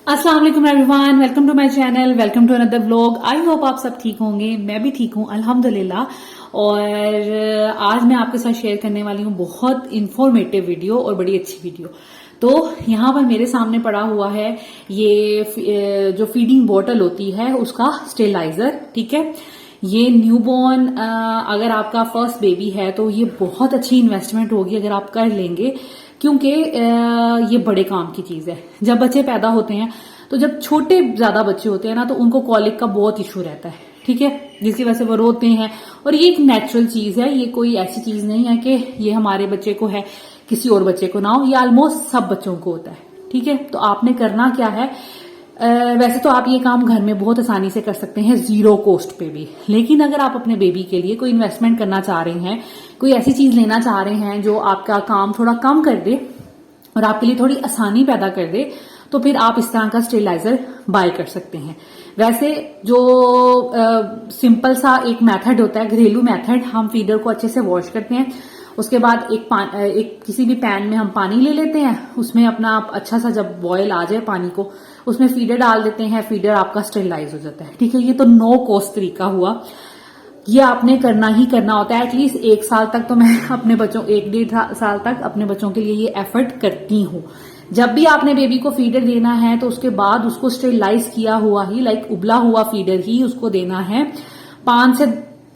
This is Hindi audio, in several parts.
अस्सलाम वालेकुम everyone, welcome to my channel, welcome to another vlog. I hope आप सब ठीक होंगे। मैं भी ठीक हूँ अल्हम्दुलिल्लाह। और आज मैं आपके साथ शेयर करने वाली हूँ बहुत इंफॉर्मेटिव वीडियो और बड़ी अच्छी वीडियो। तो यहाँ पर मेरे सामने पड़ा हुआ है ये जो फीडिंग बॉटल होती है उसका स्टेलाइजर। ठीक है, ये न्यूबॉर्न अगर आपका फर्स्ट बेबी है तो ये बहुत अच्छी इन्वेस्टमेंट होगी अगर आप कर लेंगे, क्योंकि ये बड़े काम की चीज है। जब बच्चे पैदा होते हैं तो जब छोटे ज्यादा बच्चे होते हैं ना तो उनको कॉलिक का बहुत इशू रहता है। ठीक है, जिसकी वजह से वो रोते हैं और ये एक नेचुरल चीज है, ये कोई ऐसी चीज नहीं है कि ये हमारे बच्चे को है किसी और बच्चे को ना हो, ये ऑलमोस्ट सब बच्चों को होता है। ठीक है, तो आपने करना क्या है, वैसे तो आप ये काम घर में बहुत आसानी से कर सकते हैं जीरो कॉस्ट पे भी, लेकिन अगर आप अपने बेबी के लिए कोई इन्वेस्टमेंट करना चाह रहे हैं, कोई ऐसी चीज लेना चाह रहे हैं जो आपका काम थोड़ा कम कर दे और आपके लिए थोड़ी आसानी पैदा कर दे, तो फिर आप इस तरह का स्टेरिलाइजर बाय कर सकते हैं। वैसे जो सिंपल सा एक मेथड होता है, घरेलू मेथड, हम फीडर को अच्छे से वॉश करते हैं, उसके बाद एक किसी भी पैन में हम पानी ले लेते हैं, उसमें अपना अच्छा सा जब बॉयल आ जाए पानी को, उसमें फीडर डाल देते हैं, फीडर आपका स्टेरिलाइज हो जाता है। ठीक है, ये तो नो कॉस्ट तरीका हुआ, ये आपने करना ही करना होता है। एटलीस्ट 1 साल तक तो मैं अपने बच्चों 1-1.5 साल तक अपने बच्चों के लिए ये एफर्ट करती हूँ। जब भी आपने बेबी को फीडर देना है तो उसके बाद उसको स्टेरिलाइज किया हुआ ही, लाइक उबला हुआ फीडर ही उसको देना है। 5 से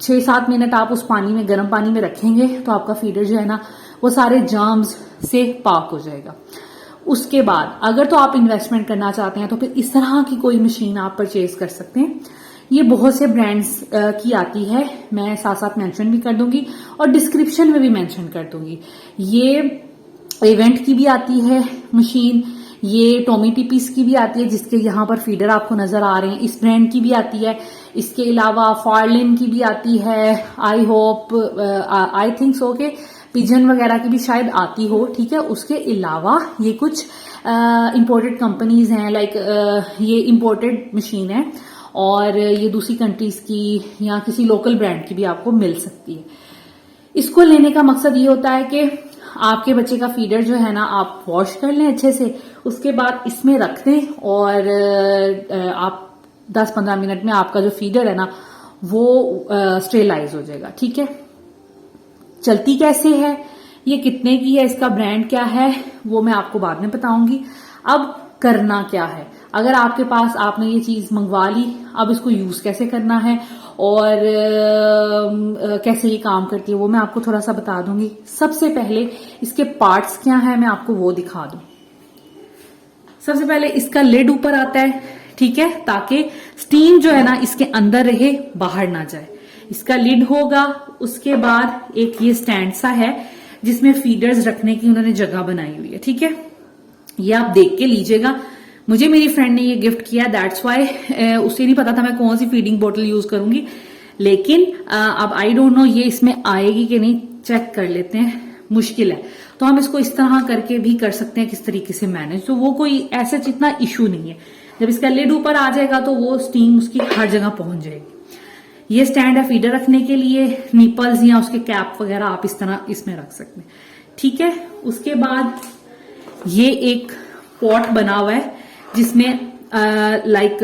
6-7 मिनट आप उस पानी में, गर्म पानी में रखेंगे तो आपका फीडर जो है ना वो सारे जर्म्स से पाक हो जाएगा। उसके बाद अगर तो आप इन्वेस्टमेंट करना चाहते हैं तो फिर इस तरह की कोई मशीन आप परचेज कर सकते हैं। ये बहुत से ब्रांड्स की आती है, मैं साथ साथ मेंशन भी कर दूंगी और डिस्क्रिप्शन में भी मेंशन कर दूंगी। ये इवेंट की भी आती है मशीन, ये टॉमी टिपीस की भी आती है जिसके यहाँ पर फीडर आपको नजर आ रहे हैं, इस ब्रांड की भी आती है। इसके अलावा फॉर्लिन की भी आती है, आई थिंक सो के पिजन वगैरह की भी शायद आती हो। ठीक है, उसके अलावा ये कुछ इंपोर्टेड कंपनीज हैं, लाइक ये इंपोर्टेड मशीन है और ये दूसरी कंट्रीज की या किसी लोकल ब्रांड की भी आपको मिल सकती है। इसको लेने का मकसद ये होता है कि आपके बच्चे का फीडर जो है ना आप वॉश कर लें अच्छे से, उसके बाद इसमें रख दें और आप 10-15 मिनट में आपका जो फीडर है ना वो स्टेरिलाइज हो जाएगा। ठीक है, चलती कैसे है, ये कितने की है, इसका ब्रांड क्या है, वो मैं आपको बाद में बताऊंगी। अब करना क्या है, अगर आपके पास आपने ये चीज मंगवा ली, अब इसको यूज कैसे करना है और कैसे ये काम करती है वो मैं आपको थोड़ा सा बता दूंगी। सबसे पहले इसके पार्ट्स क्या है मैं आपको वो दिखा दूं। सबसे पहले इसका लिड ऊपर आता है, ठीक है, ताकि स्टीम जो है ना इसके अंदर रहे, बाहर ना जाए। इसका लिड होगा, उसके बाद एक ये स्टैंड सा है जिसमें फीडर्स रखने की उन्होंने जगह बनाई हुई है। ठीक है, ये आप देख के लीजिएगा, मुझे मेरी फ्रेंड ने ये गिफ्ट किया, दैट्स वाई। उसे नहीं पता था मैं कौन सी फीडिंग बोतल यूज करूंगी, लेकिन अब आई डोंट नो ये इसमें आएगी कि नहीं, चेक कर लेते हैं। मुश्किल है तो हम इसको इस तरह करके भी कर सकते हैं किस तरीके से मैनेज, तो वो कोई ऐसा जितना इशू नहीं है। जब इसका लिड ऊपर आ जाएगा तो वो स्टीम उसकी हर जगह पहुंच जाएगी। ये स्टैंड है फीडर रखने के लिए, निपल्स या उसके कैप वगैरह आप इस तरह इसमें रख सकते हैं। ठीक है, उसके बाद ये एक पॉट बना हुआ है जिसमें लाइक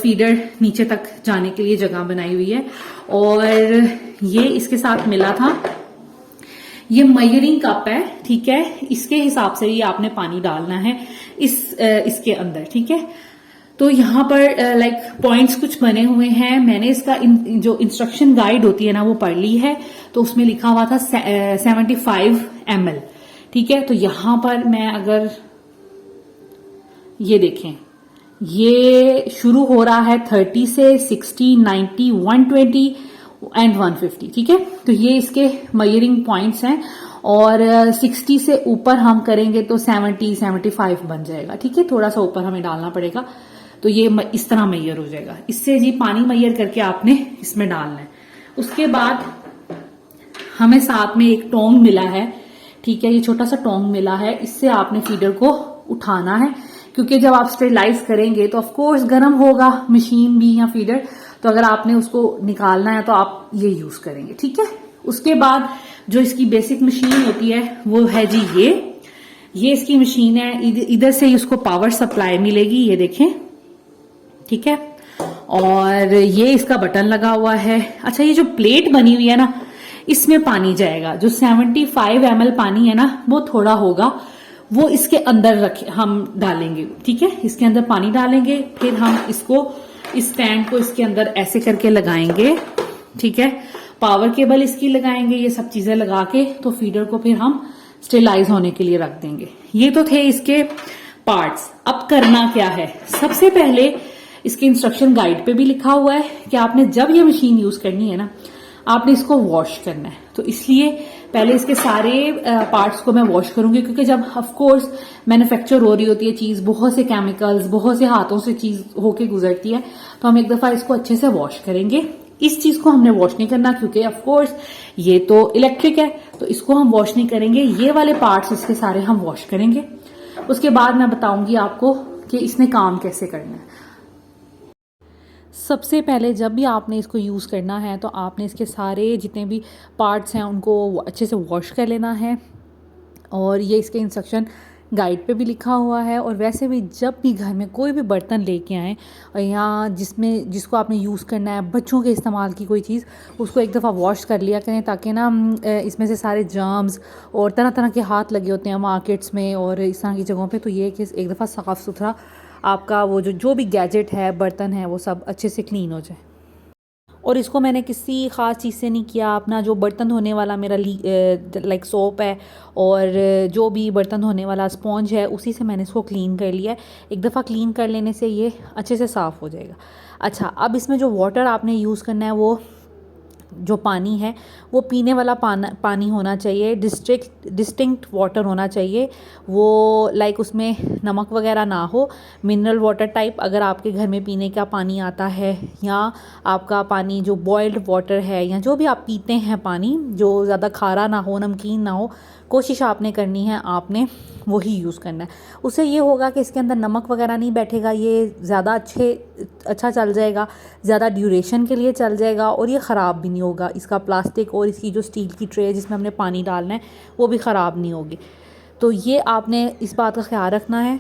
फीडर नीचे तक जाने के लिए जगह बनाई हुई है और ये इसके साथ मिला था। ये मेजरिंग कप है, ठीक है, इसके हिसाब से ही आपने पानी डालना है इसके अंदर। ठीक है, तो यहाँ पर लाइक पॉइंट्स कुछ बने हुए हैं, मैंने इसका जो इंस्ट्रक्शन गाइड होती है ना वो पढ़ ली है, तो उसमें लिखा हुआ था 75 ml। ठीक है, तो यहां पर मैं अगर ये देखें, ये शुरू हो रहा है 30 से 60, 90, 120 एंड 150। ठीक है, तो ये इसके मेजरिंग पॉइंट्स हैं और 60 से ऊपर हम करेंगे तो 70-75 बन जाएगा। ठीक है, थोड़ा सा ऊपर हमें डालना पड़ेगा तो ये इस तरह मैयर हो जाएगा। इससे जी पानी मैयर करके आपने इसमें डालना है। उसके बाद हमें साथ में एक टोंग मिला है, ठीक है, ये छोटा सा टोंग मिला है, इससे आपने फीडर को उठाना है, क्योंकि जब आप स्टेरिलाइज करेंगे तो ऑफ कोर्स गर्म होगा मशीन भी या फीडर, तो अगर आपने उसको निकालना है तो आप ये यूज करेंगे। ठीक है, उसके बाद जो इसकी बेसिक मशीन होती है वो है जी ये इसकी मशीन है, इधर से इसको पावर सप्लाई मिलेगी, ये देखें, ठीक है। और ये इसका बटन लगा हुआ है। अच्छा, ये जो प्लेट बनी हुई है ना, इसमें पानी जाएगा। जो 75 ml पानी है ना, वो थोड़ा होगा, वो इसके अंदर रखे हम डालेंगे, ठीक है। इसके अंदर पानी डालेंगे, फिर हम इसको, इस स्टैंड को इसके अंदर ऐसे करके लगाएंगे, ठीक है। पावर केबल इसकी लगाएंगे, ये सब चीजें लगा के तो फीडर को फिर हम स्टेलाइज होने के लिए रख देंगे। ये तो थे इसके पार्ट्स। अब करना क्या है, सबसे पहले इसके इंस्ट्रक्शन गाइड पे भी लिखा हुआ है कि आपने जब ये मशीन यूज करनी है ना, आपने इसको वॉश करना है। तो इसलिए पहले इसके सारे पार्ट्स को मैं वॉश करूंगी, क्योंकि जब ऑफ कोर्स मैन्युफैक्चर हो रही होती है चीज, बहुत से केमिकल्स, बहुत से हाथों से चीज होके गुजरती है, तो हम एक दफा इसको अच्छे से वॉश करेंगे। इस चीज को हमने वॉश नहीं करना, क्योंकि ऑफ कोर्स ये तो इलेक्ट्रिक है, तो इसको हम वॉश नहीं करेंगे। ये वाले पार्ट्स इसके सारे हम वॉश करेंगे। उसके बाद मैं बताऊंगी आपको कि इसने काम कैसे करना है। सबसे पहले जब भी आपने इसको यूज़ करना है, तो आपने इसके सारे जितने भी पार्ट्स हैं उनको अच्छे से वॉश कर लेना है। और ये इसके इंस्ट्रक्शन गाइड पे भी लिखा हुआ है। और वैसे भी जब भी घर में कोई भी बर्तन लेके आएँ या जिसको आपने यूज़ करना है, बच्चों के इस्तेमाल की कोई चीज़, उसको एक दफ़ा वॉश कर लिया करें, ताकि ना इसमें से सारे जर्म्स और तरह तरह के हाथ लगे होते हैं मार्केट्स में और इस तरह की जगहों पे, तो ये कि एक दफ़ा साफ़ सुथरा आपका वो जो भी गैजेट है, बर्तन है, वो सब अच्छे से क्लीन हो जाए। और इसको मैंने किसी ख़ास चीज़ से नहीं किया। अपना जो बर्तन धोने वाला मेरा लाइक सोप है और जो भी बर्तन धोने वाला स्पॉन्ज है, उसी से मैंने इसको क्लीन कर लिया है। एक दफ़ा क्लीन कर लेने से ये अच्छे से साफ़ हो जाएगा। अच्छा, अब इसमें जो वाटर आपने यूज़ करना है, वो जो पानी है वो पीने वाला पानी होना चाहिए, डिस्टिंक्ट वाटर होना चाहिए। वो लाइक उसमें नमक वगैरह ना हो, मिनरल वाटर टाइप। अगर आपके घर में पीने का पानी आता है, या आपका पानी जो बॉइल्ड वाटर है, या जो भी आप पीते हैं पानी, जो ज़्यादा खारा ना हो, नमकीन ना हो, कोशिश आपने करनी है, आपने वही यूज़ करना है। उससे ये होगा कि इसके अंदर नमक वगैरह नहीं बैठेगा, ये ज़्यादा अच्छा चल जाएगा, ज़्यादा ड्यूरेशन के लिए चल जाएगा, और ये ख़राब भी नहीं होगा। इसका प्लास्टिक और इसकी जो स्टील की ट्रे जिसमें हमने पानी डालना है, वो भी ख़राब नहीं होगी। तो ये आपने इस बात का ख्याल रखना है।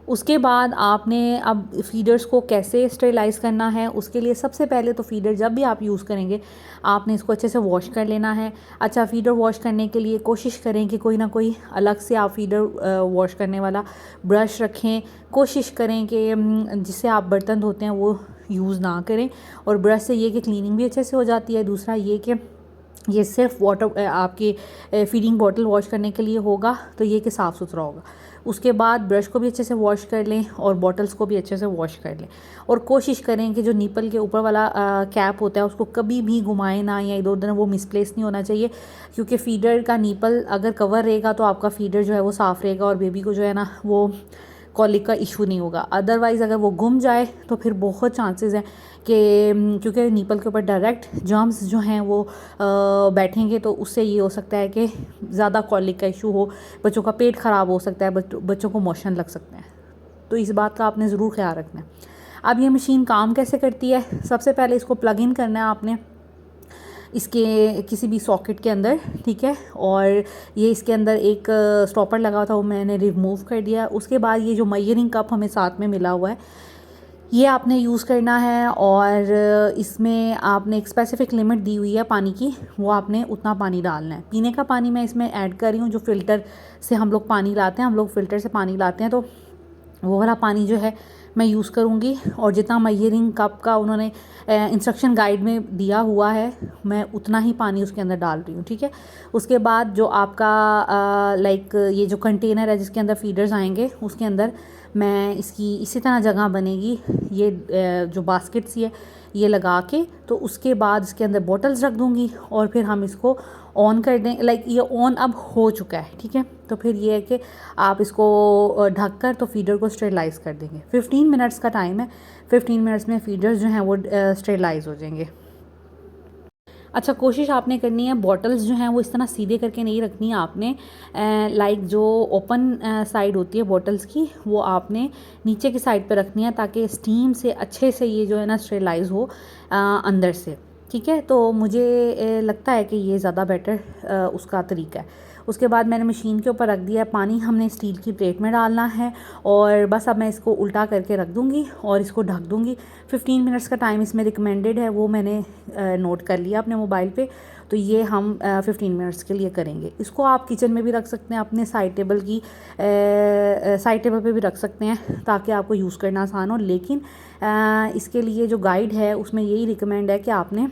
उसके बाद आपने अब फीडर्स को कैसे स्टेरिलाइज़ करना है, उसके लिए सबसे पहले तो फीडर जब भी आप यूज़ करेंगे, आपने इसको अच्छे से वॉश कर लेना है। अच्छा, फीडर वॉश करने के लिए कोशिश करें कि कोई ना कोई अलग से आप फीडर वॉश करने वाला ब्रश रखें। कोशिश करें कि जिससे आप बर्तन धोते हैं वो यूज़ ना करें। और ब्रश से ये कि क्लीनिंग भी अच्छे से हो जाती है। दूसरा ये कि ये सिर्फ वाटर आपकी फीडिंग बॉटल वॉश करने के लिए होगा, तो ये कि साफ़ सुथरा होगा। उसके बाद ब्रश को भी अच्छे से वॉश कर लें और बॉटल्स को भी अच्छे से वॉश कर लें। और कोशिश करें कि जो निपल के ऊपर वाला कैप होता है, उसको कभी भी घुमाएं ना, या इधर उधर वो मिसप्लेस नहीं होना चाहिए। क्योंकि फीडर का निपल अगर कवर रहेगा, तो आपका फीडर जो है वो साफ़ रहेगा, और बेबी को जो है ना, वो कॉलिक का इशू नहीं होगा। अदरवाइज़ अगर वो गुम जाए, तो फिर बहुत चांसेस हैं कि क्योंकि नीपल के ऊपर डायरेक्ट जर्म्स जो हैं वो बैठेंगे, तो उससे ये हो सकता है कि ज़्यादा कॉलिक का इशू हो, बच्चों का पेट ख़राब हो सकता है, बच्चों को मोशन लग सकते हैं। तो इस बात का आपने ज़रूर ख्याल रखना है। अब ये मशीन काम कैसे करती है, सबसे पहले इसको प्लग इन करना है आपने इसके किसी भी सॉकेट के अंदर, ठीक है। और ये इसके अंदर एक स्टॉपर लगा था, वो मैंने रिमूव कर दिया। उसके बाद ये जो मेजरिंग कप हमें साथ में मिला हुआ है, ये आपने यूज़ करना है। और इसमें आपने एक स्पेसिफिक लिमिट दी हुई है पानी की, वो आपने उतना पानी डालना है। पीने का पानी मैं इसमें ऐड कर रही हूँ, जो फ़िल्टर से हम लोग पानी लाते हैं, हम लोग फ़िल्टर से पानी लाते हैं, तो वो वाला पानी जो है मैं यूज़ करूँगी। और जितना मेजरिंग कप का उन्होंने इंस्ट्रक्शन गाइड में दिया हुआ है, मैं उतना ही पानी उसके अंदर डाल रही हूँ, ठीक है। उसके बाद जो आपका लाइक ये जो कंटेनर है जिसके अंदर फीडर्स आएंगे, उसके अंदर मैं इसकी इसी तरह जगह बनेगी, ये जो बास्केट सी है ये लगा के, तो उसके बाद इसके अंदर बॉटल्स रख दूँगी, और फिर हम इसको ऑन कर दें। लाइक ये ऑन अब हो चुका है, ठीक है। तो फिर ये है कि आप इसको ढक कर तो फीडर को स्टेरिलाइज़ कर देंगे। 15 मिनट्स का टाइम है, 15 मिनट्स में फीडर्स जो हैं वो स्टेरिलाइज़ हो जाएंगे। अच्छा, कोशिश आपने करनी है बॉटल्स जो हैं वो इस तरह सीधे करके नहीं रखनी है आपने। लाइक जो ओपन साइड होती है बॉटल्स की, वो आपने नीचे की साइड पे रखनी है, ताकि स्टीम से अच्छे से ये जो है ना स्टेरिलाइज़ हो अंदर से, ठीक है। तो मुझे लगता है कि ये ज़्यादा बेटर उसका तरीका है। उसके बाद मैंने मशीन के ऊपर रख दिया है। पानी हमने स्टील की प्लेट में डालना है और बस अब मैं इसको उल्टा करके रख दूँगी और इसको ढक दूँगी। 15 मिनट्स का टाइम इसमें रिकमेंडेड है, वो मैंने नोट कर लिया अपने मोबाइल पे। तो ये हम 15 मिनट्स के लिए करेंगे। इसको आप किचन में भी रख सकते हैं, अपने साइड टेबल पे भी रख सकते हैं ताकि आपको यूज़ करना आसान हो। लेकिन इसके लिए जो गाइड है उसमें यही रिकमेंड है कि आपने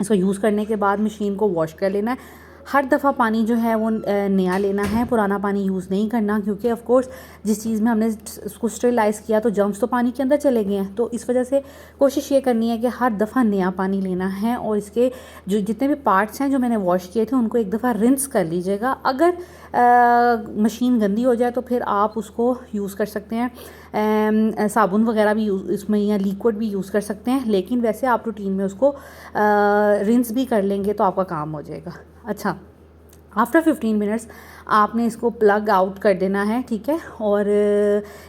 इसको यूज़ करने के बाद मशीन को वॉश कर लेना है। हर दफ़ा पानी जो है वो नया लेना है, पुराना पानी यूज़ नहीं करना, क्योंकि ऑफ कोर्स जिस चीज़ में हमने उसको स्टेरिलाइज़ किया तो जर्म्स तो पानी के अंदर चले गए हैं। तो इस वजह से कोशिश ये करनी है कि हर दफ़ा नया पानी लेना है और इसके जो जितने भी पार्ट्स हैं जो मैंने वॉश किए थे उनको एक दफ़ा रिंस कर लीजिएगा। अगर मशीन गंदी हो जाए तो फिर आप उसको यूज़ कर सकते हैं, साबुन वगैरह भी इसमें या लिक्विड भी यूज़ कर सकते हैं। लेकिन वैसे आप रूटीन में उसको रिंस भी कर लेंगे तो आपका काम हो जाएगा। अच्छा, आफ्टर 15 मिनट्स आपने इसको प्लग आउट कर देना है, ठीक है। और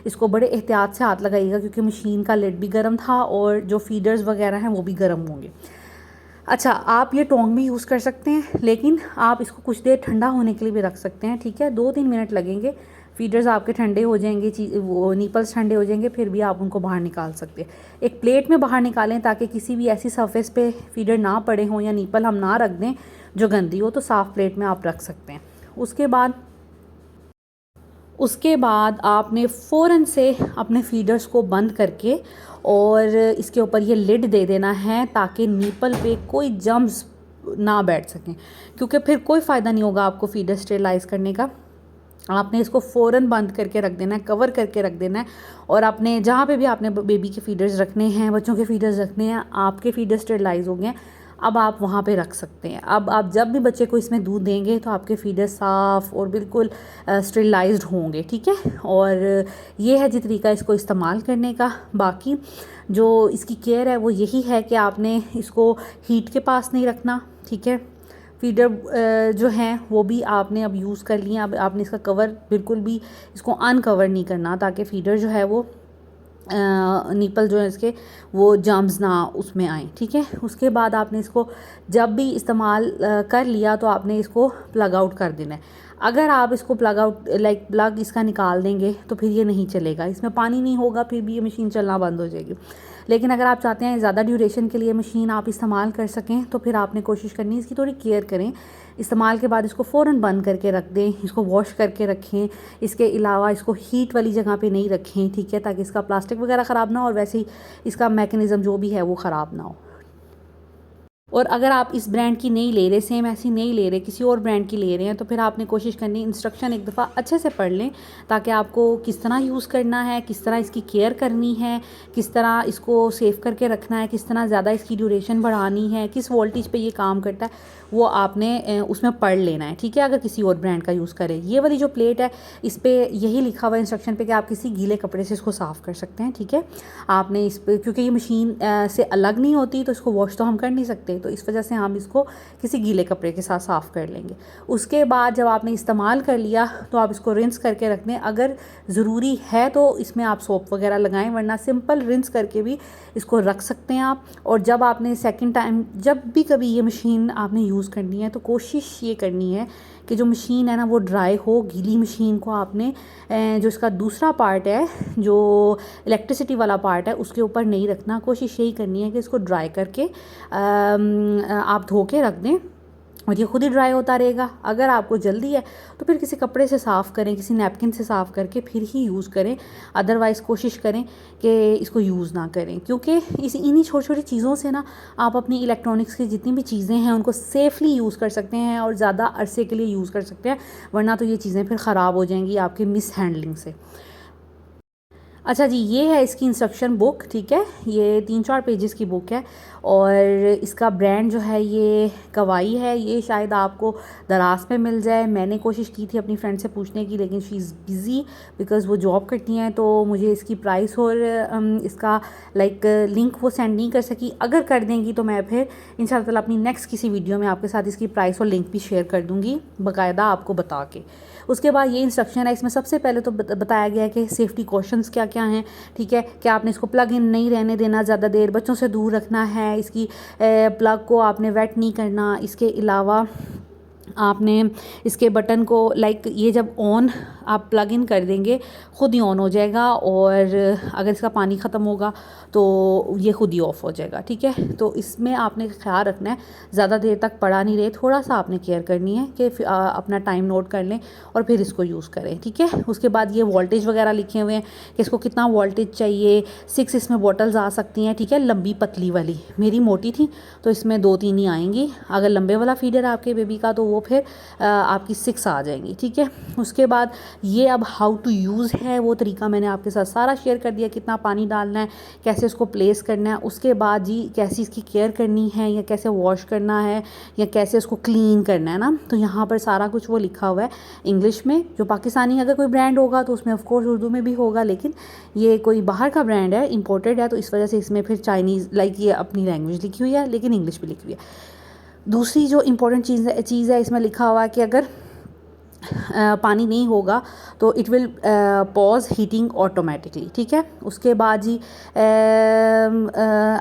इसको बड़े एहतियात से हाथ लगाइएगा क्योंकि मशीन का लिड भी गर्म था और जो फीडर्स वगैरह हैं वो भी गर्म होंगे। अच्छा, आप ये टोंग भी यूज़ कर सकते हैं, लेकिन आप इसको कुछ देर ठंडा होने के लिए भी रख सकते हैं, ठीक है। 2-3 मिनट लगेंगे, फीडर्स आपके ठंडे हो जाएंगे, वो नीपल्स ठंडे हो जाएंगे, फिर भी आप उनको बाहर निकाल सकते हैं। एक प्लेट में बाहर निकालें ताकि किसी भी ऐसी सरफेस पे फीडर ना पड़े हों या नीपल हम ना रख दें जो गंदी हो, तो साफ़ प्लेट में आप रख सकते हैं। उसके बाद आपने फ़ौरन से अपने फीडर्स को बंद करके और इसके ऊपर ये लिड दे देना है ताकि नीपल पे कोई जर्म्स ना बैठ सकें, क्योंकि फिर कोई फ़ायदा नहीं होगा आपको फीडर स्टेरिलाइज़ करने का। आपने इसको फ़ौरन बंद करके रख देना है, कवर करके रख देना है। और आपने जहाँ पे भी आपने बेबी के फीडर्स रखने हैं, बच्चों के फीडर्स रखने हैं, आपके फीडर स्टेरिलाइज़ हो गए हैं, अब आप वहाँ पे रख सकते हैं। अब आप जब भी बच्चे को इसमें दूध देंगे तो आपके फीडर साफ़ और बिल्कुल स्टेरिलाइज्ड होंगे, ठीक है। और ये है जी तरीका इसको इस्तेमाल करने का। बाकी जो इसकी केयर है वो यही है कि आपने इसको हीट के पास नहीं रखना, ठीक है। फीडर जो हैं वो भी आपने अब यूज़ कर लिया। अब आपने इसका कवर बिल्कुल भी इसको अनकवर नहीं करना ताकि फीडर जो है वो निपल जो है इसके वो जर्म्स ना उसमें आए, ठीक है। उसके बाद आपने इसको जब भी इस्तेमाल कर लिया तो आपने इसको प्लग आउट कर देना है। अगर आप इसको प्लग इसका निकाल देंगे तो फिर ये नहीं चलेगा, इसमें पानी नहीं होगा, फिर भी ये मशीन चलना बंद हो जाएगी। लेकिन अगर आप चाहते हैं ज़्यादा ड्यूरेशन के लिए मशीन आप इस्तेमाल कर सकें तो फिर आपने कोशिश करनी है इसकी थोड़ी केयर करें। इस्तेमाल के बाद इसको फ़ौरन बंद करके रख दें, इसको वॉश करके रखें। इसके अलावा इसको हीट वाली जगह पे नहीं रखें, ठीक है, ताकि इसका प्लास्टिक वगैरह ख़राब ना हो और वैसे ही इसका मैकेनिज़्म जो भी है वो ख़राब ना हो। और अगर आप इस ब्रांड की नहीं ले रहे, सेम ऐसी नहीं ले रहे, किसी और ब्रांड की ले रहे हैं, तो फिर आपने कोशिश करनी इंस्ट्रक्शन एक दफ़ा अच्छे से पढ़ लें ताकि आपको किस तरह यूज़ करना है, किस तरह इसकी केयर करनी है, किस तरह इसको सेव करके रखना है, किस तरह ज़्यादा इसकी ड्यूरेशन बढ़ानी है, किस वोल्टेज पे ये काम करता है, वो आपने उसमें पढ़ लेना है, ठीक है। अगर किसी और ब्रांड का यूज़ करें, ये वाली जो प्लेट है इस पर यही लिखा हुआ है इंस्ट्रक्शन पे कि आप किसी गीले कपड़े से इसको साफ़ कर सकते हैं, ठीक है। आपने इस पर, क्योंकि ये मशीन से अलग नहीं होती तो इसको वॉश तो हम कर नहीं सकते, तो इस वजह से हम इसको किसी गीले कपड़े के साथ साफ़ कर लेंगे। उसके बाद जब आपने इस्तेमाल कर लिया तो आप इसको रिंस करके रख दें। अगर ज़रूरी है तो इसमें आप सोप वगैरह लगाएं, वरना सिंपल रिंस करके भी इसको रख सकते हैं आप। और जब आपने सेकंड टाइम जब भी कभी ये मशीन आपने यूज़ करनी है तो कोशिश ये करनी है कि जो मशीन है ना वो ड्राई हो। गीली मशीन को आपने जो इसका दूसरा पार्ट है, जो इलेक्ट्रिसिटी वाला पार्ट है, उसके ऊपर नहीं रखना। कोशिश यही करनी है कि इसको ड्राई करके आप धो के रख दें और ये खुद ही ड्राई होता रहेगा। अगर आपको जल्दी है तो फिर किसी कपड़े से साफ़ करें, किसी नैपकिन से साफ़ करके फिर ही यूज़ करें। अदरवाइज़ कोशिश करें कि इसको यूज़ ना करें, क्योंकि इन्हीं छोटी छोटी चीज़ों से ना आप अपनी इलेक्ट्रॉनिक्स की जितनी भी चीज़ें हैं उनको सेफ़ली यूज़ कर सकते हैं और ज़्यादा अरसे के लिए यूज़ कर सकते हैं, वरना तो ये चीज़ें फिर ख़राब हो जाएंगी आपके मिस हैंडलिंग से। अच्छा जी, ये है इसकी इंस्ट्रक्शन बुक, ठीक है। ये 3-4 पेजेस की बुक है और इसका ब्रांड जो है ये कवाई है। ये शायद आपको दराज पे मिल जाए। मैंने कोशिश की थी अपनी फ्रेंड से पूछने की, लेकिन शी इज़ बिज़ी बिकॉज़ वो जॉब करती हैं, तो मुझे इसकी प्राइस और इसका लिंक वो सेंड नहीं कर सकी। अगर कर देंगी तो मैं फिर इंशाल्लाह ताला अपनी नेक्स्ट किसी वीडियो में आपके साथ इसकी प्राइस और लिंक भी शेयर कर दूँगी बाकायदा आपको बता के। उसके बाद ये इंस्ट्रक्शन है, इसमें सबसे पहले तो बताया गया है कि सेफ्टी कॉशंस क्या क्या हैं, ठीक है। कि आपने इसको प्लग इन नहीं रहने देना ज़्यादा देर, बच्चों से दूर रखना है, इसकी प्लग को आपने वेट नहीं करना। इसके अलावा आपने इसके बटन को ये जब ऑन आप प्लग इन कर देंगे ख़ुद ही ऑन हो जाएगा, और अगर इसका पानी ख़त्म होगा तो ये ख़ुद ही ऑफ़ हो जाएगा, ठीक है। तो इसमें आपने ख्याल रखना है ज़्यादा देर तक पड़ा नहीं रहे, थोड़ा सा आपने केयर करनी है कि अपना टाइम नोट कर लें और फिर इसको यूज़ करें, ठीक है। उसके बाद ये वोल्टेज वगैरह लिखे हुए हैं कि इसको कितना वोल्टेज चाहिए। 6 इसमें बॉटल्स आ सकती हैं, ठीक है, लंबी पतली वाली। मेरी मोटी थी तो इसमें 2-3 ही आएंगी। अगर लंबे वाला फीडर है आपके बेबी का तो वो फिर आपकी 6 आ जाएंगी, ठीक है। उसके बाद ये अब हाउ टू यूज़ है वो तरीका मैंने आपके साथ सारा शेयर कर दिया, कितना पानी डालना है, कैसे उसको प्लेस करना है, उसके बाद जी कैसी इसकी केयर करनी है, या कैसे वॉश करना है, या कैसे उसको क्लीन करना है ना। तो यहाँ पर सारा कुछ वो लिखा हुआ है इंग्लिश में। जो पाकिस्तानी अगर कोई ब्रांड होगा तो उसमें ऑफकोर्स उर्दू में भी होगा, लेकिन ये कोई बाहर का ब्रांड है, इंपोर्टेड है, तो इस वजह से इसमें फिर चाइनीज़ ये अपनी लैंग्वेज लिखी हुई है, लेकिन इंग्लिश भी लिखी हुई है। दूसरी जो इम्पोर्टेंट चीज़ है इसमें लिखा हुआ है कि अगर पानी नहीं होगा तो it will pause heating automatically, ठीक है। उसके बाद जी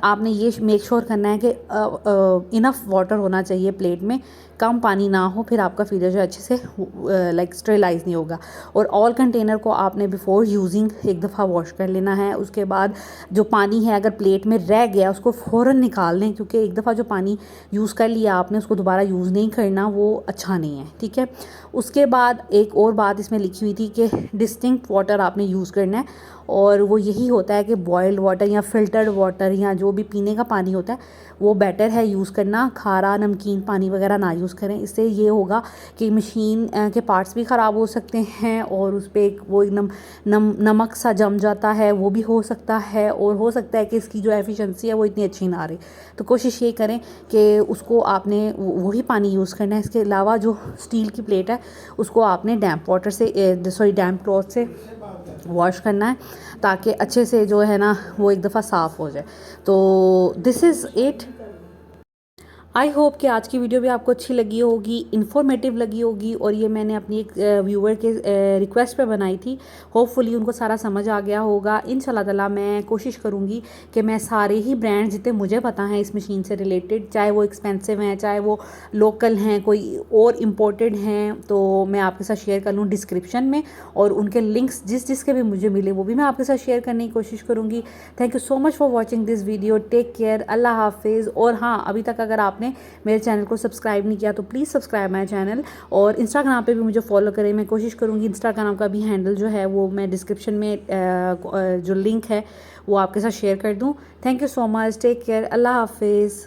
आपने ये मेक श्योर करना है कि इनफ वाटर होना चाहिए प्लेट में, कम पानी ना हो, फिर आपका फीडर जो अच्छे से स्टेरिलाइज नहीं होगा। और ऑल कंटेनर को आपने बिफोर यूजिंग एक दफ़ा वॉश कर लेना है। उसके बाद जो पानी है अगर प्लेट में रह गया उसको फ़ौरन निकाल लें, क्योंकि एक दफ़ा जो पानी यूज़ कर लिया आपने उसको दोबारा यूज़ नहीं करना, वो अच्छा नहीं है, ठीक है। उसके बाद एक और बात इसमें लिखी हुई थी कि डिस्टिंक्ट वाटर आपने यूज़ करना है, और वो यही होता है कि बॉयल्ड वाटर या फ़िल्टर्ड वाटर या जो भी पीने का पानी होता है वो बेटर है यूज़ करना। खारा नमकीन पानी वगैरह ना यूज़ करें, इससे ये होगा कि मशीन के पार्ट्स भी ख़राब हो सकते हैं, और उस पर एक वो नमक सा जम जाता है, वो भी हो सकता है, और हो सकता है कि इसकी जो एफिशिएंसी है वो इतनी अच्छी ना रहे। तो कोशिश ये करें कि उसको आपने वही पानी यूज़ करना है। इसके अलावा जो स्टील की प्लेट है उसको आपने डैम्प वाटर से डैम्प क्लॉथ से वॉश करना है, ताकि अच्छे से जो है ना वो एक दफ़ा साफ़ हो जाए। तो this is it. I hope कि आज की वीडियो भी आपको अच्छी लगी होगी, इन्फॉर्मेटिव लगी होगी, और ये मैंने अपनी एक व्यूअर के रिक्वेस्ट पे बनाई थी। होपफुली उनको सारा समझ आ गया होगा। इंशाल्लाह ताला मैं कोशिश करूँगी कि मैं सारे ही ब्रांड जितने मुझे पता हैं इस मशीन से रिलेटेड, चाहे वो एक्सपेंसिव हैं, चाहे वो लोकल हैं, कोई और इम्पोर्टेड हैं, तो मैं आपके साथ शेयर कर लूँ डिस्क्रिप्शन में, और उनके लिंक्स जिसके भी मुझे मिले वो भी मैं आपके साथ शेयर करने की कोशिश करूँगी। Thank you so much for watching this video. Take care, अल्लाह हाफिज़। और हाँ, अभी तक अगर आपने मेरे चैनल को सब्सक्राइब नहीं किया तो प्लीज़ सब्सक्राइब माय चैनल, और इंस्टाग्राम पे भी मुझे फॉलो करें। मैं कोशिश करूँगी इंस्टाग्राम का भी हैंडल जो है वो मैं डिस्क्रिप्शन में जो लिंक है वो आपके साथ शेयर कर दूँ। Thank you so much, take care, अल्लाह हाफिज़।